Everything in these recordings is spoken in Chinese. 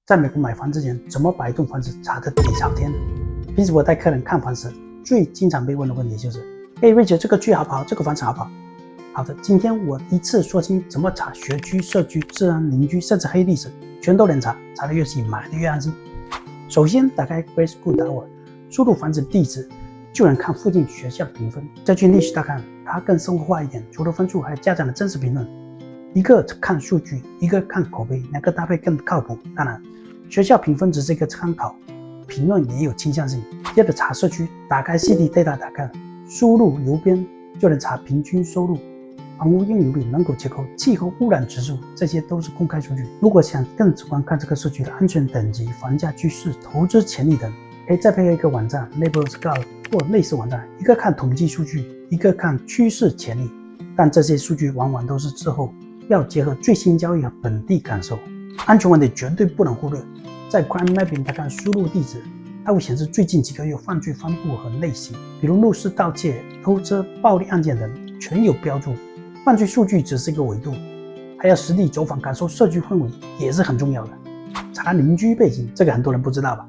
在美国买房之前，怎么把一栋房子查得底朝天？平时我带客人看房时，最经常被问的问题就是：“Richard， 这个区好不好？这个房子好不好？”好的，今天我一次说清怎么查学区、社区、治安、邻居，甚至黑历史，全都能查，查得越细，买得越安心。首先打开 Great School Tower， 输入房子地址，就能看附近学校评分。再去历史大看，它更生活化一点，除了分数，还有家长的真实评论。一个看数据，一个看口碑，两个搭配更靠谱。当然，学校评分只是一个参考，评论也有倾向性。接着查社区，打开 City Data 打看，输入邮编就能查平均收入、房屋拥有率、人口结构、气候污染指数，这些都是公开数据。如果想更直观看这个社区的安全等级、房价趋势、投资潜力等，可以再配合一个网站 Neighborhood Scout 或类似网站，一个看统计数据，一个看趋势潜力。但这些数据往往都是滞后，要结合最新交易和本地感受。安全问题绝对不能忽略。在 Crime Mapping 打看输入地址，它会显示最近几个月犯罪分布和类型，比如入室盗窃、偷车、暴力案件等，全有标注。犯罪数据只是一个维度，还要实地走访感受社区氛围也是很重要的。查邻居背景，这个很多人不知道吧？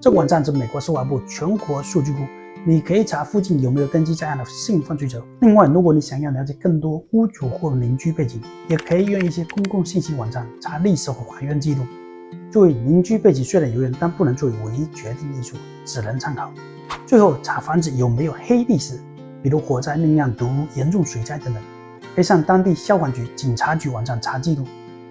这个网站是美国司法部全国数据库，你可以查附近有没有登记在案的性犯罪者。另外，如果你想要了解更多屋主或邻居背景，也可以用一些公共信息网站查历史和法院记录。注意，邻居背景虽然有用，但不能作为唯一决定因素，只能参考。最后，查房子有没有黑历史，比如火灾、命案、毒物、严重水灾等等，可以上当地消防局、警察局网站查记录。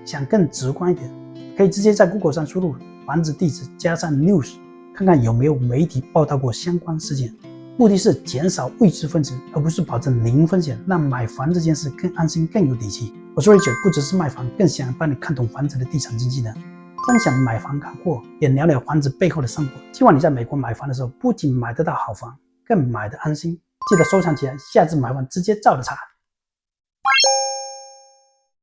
想更直观一点，可以直接在 Google 上输入房子地址加上 News， 看看有没有媒体报道过相关事件。目的是减少未知风险，而不是保证零风险，让买房这件事更安心、更有底气。我是 Richard， 不只是卖房，更想帮你看懂房子的地产经纪人，分享买房干货，也聊聊房子背后的生活。希望你在美国买房的时候，不仅买得到好房，更买得安心。记得收藏起来，下次买房直接照着查。